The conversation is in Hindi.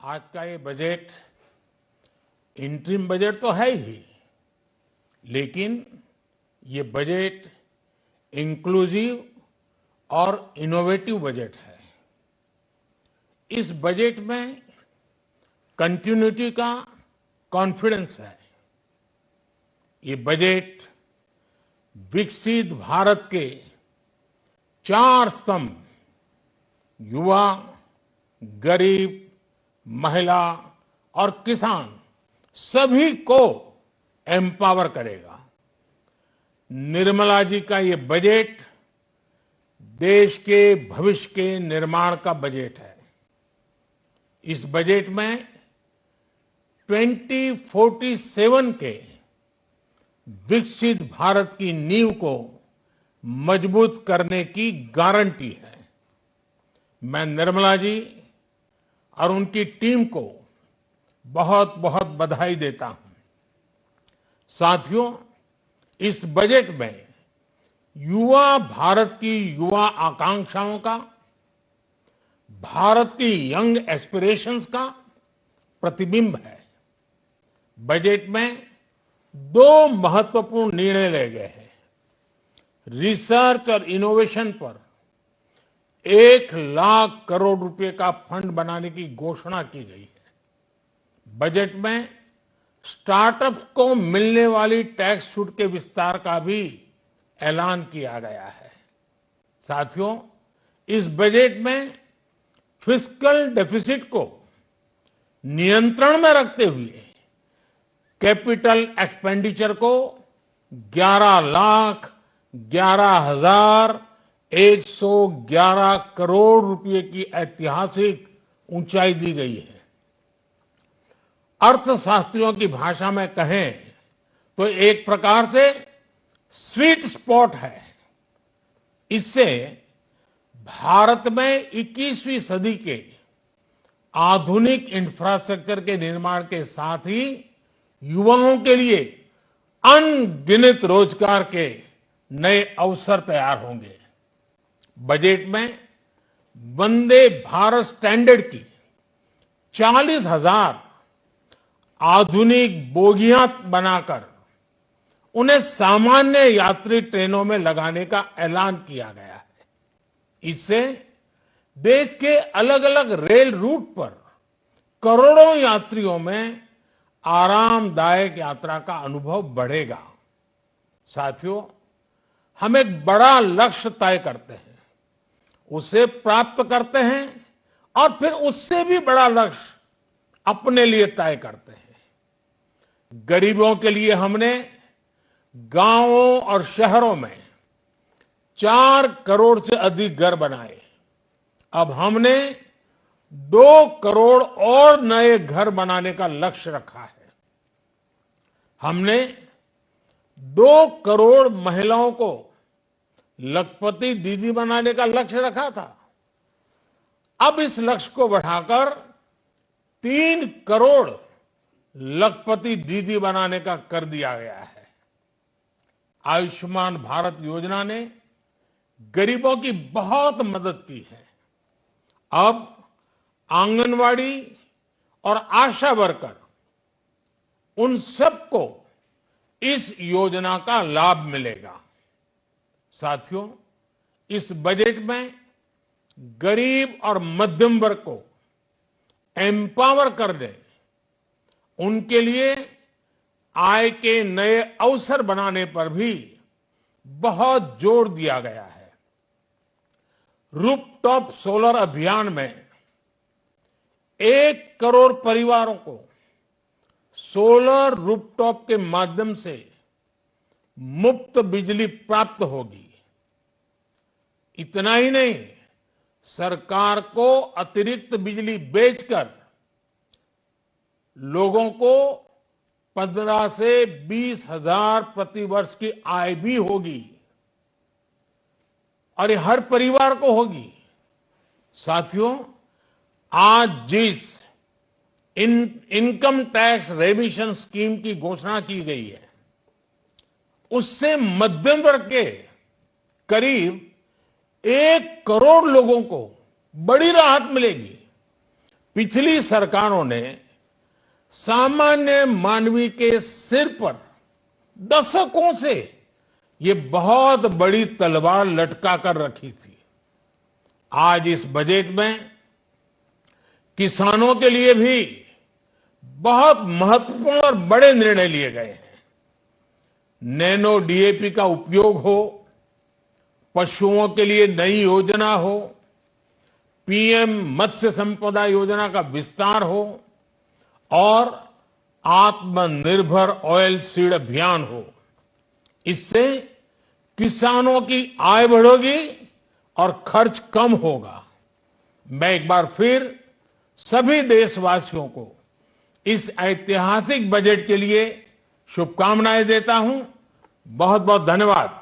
आज का ये बजट इंटरिम बजट तो है ही, लेकिन ये बजट इंक्लूसिव और इनोवेटिव बजट है। इस बजट में कंटिन्यूटी का कॉन्फिडेंस है। ये बजट विकसित भारत के 4 स्तंभ युवा, गरीब, महिला और किसान सभी को एम्पावर करेगा। निर्मला जी का ये बजट देश के भविष्य के निर्माण का बजट है। इस बजट में 2047 के विकसित भारत की नींव को मजबूत करने की गारंटी है। मैं निर्मला जी और उनकी टीम को बहुत बहुत बधाई देता हूं। साथियों, इस बजट में युवा भारत की युवा आकांक्षाओं का, भारत की यंग एस्पिरेशंस का प्रतिबिंब है। बजट में 2 महत्वपूर्ण निर्णय लिए गए हैं। रिसर्च और इनोवेशन पर 1 लाख करोड़ रुपए का फंड बनाने की घोषणा की गई है। बजट में स्टार्टअप्स को मिलने वाली टैक्स छूट के विस्तार का भी ऐलान किया गया है। साथियों, इस बजट में फिस्कल डेफिसिट को नियंत्रण में रखते हुए कैपिटल एक्सपेंडिचर को 11,11,111 करोड़ रुपए की ऐतिहासिक ऊंचाई दी गई है। अर्थशास्त्रियों की भाषा में कहें तो एक प्रकार से स्वीट स्पॉट है। इससे भारत में 21वीं सदी के आधुनिक इंफ्रास्ट्रक्चर के निर्माण के साथ ही युवाओं के लिए अनगिनत रोजगार के नए अवसर तैयार होंगे। बजट में वंदे भारत स्टैंडर्ड की 40,000 आधुनिक बोगियां बनाकर उन्हें सामान्य यात्री ट्रेनों में लगाने का ऐलान किया गया है। इससे देश के अलग अलग रेल रूट पर करोड़ों यात्रियों में आरामदायक यात्रा का अनुभव बढ़ेगा। साथियों, हम एक बड़ा लक्ष्य तय करते हैं, उसे प्राप्त करते हैं और फिर उससे भी बड़ा लक्ष्य अपने लिए तय करते हैं। गरीबों के लिए हमने गांवों और शहरों में 4 करोड़ से अधिक घर बनाए। अब हमने 2 करोड़ और नए घर बनाने का लक्ष्य रखा है। हमने 2 करोड़ महिलाओं को लखपति दीदी बनाने का लक्ष्य रखा था। अब इस लक्ष्य को बढ़ाकर 3 करोड़ लखपति दीदी बनाने का कर दिया गया है। आयुष्मान भारत योजना ने गरीबों की बहुत मदद की है। अब आंगनवाड़ी और आशा वर्कर, उन सबको इस योजना का लाभ मिलेगा। साथियों, इस बजट में गरीब और मध्यम वर्ग को एम्पावर करने, उनके लिए आय के नए अवसर बनाने पर भी बहुत जोर दिया गया है। रूफटॉप सोलर अभियान में 1 करोड़ परिवारों को सोलर रूफटॉप के माध्यम से मुफ्त बिजली प्राप्त होगी। इतना ही नहीं, सरकार को अतिरिक्त बिजली बेचकर लोगों को 15 से 20 हजार प्रति वर्ष की आय भी होगी और ये हर परिवार को होगी। साथियों, आज जिस इनकम टैक्स रेमिशन स्कीम की घोषणा की गई है, उससे मध्यम वर्ग के करीब 1 करोड़ लोगों को बड़ी राहत मिलेगी। पिछली सरकारों ने सामान्य मानवी के सिर पर दशकों से ये बहुत बड़ी तलवार लटका कर रखी थी। आज इस बजट में किसानों के लिए भी बहुत महत्वपूर्ण और बड़े निर्णय लिए गए हैं। नैनो डीएपी का उपयोग हो, पशुओं के लिए नई योजना हो, पीएम मत्स्य संपदा योजना का विस्तार हो और आत्मनिर्भर ऑयल सीड अभियान हो। इससे किसानों की आय बढ़ेगी और खर्च कम होगा। मैं एक बार फिर सभी देशवासियों को इस ऐतिहासिक बजट के लिए शुभकामनाएं देता हूं। बहुत बहुत धन्यवाद।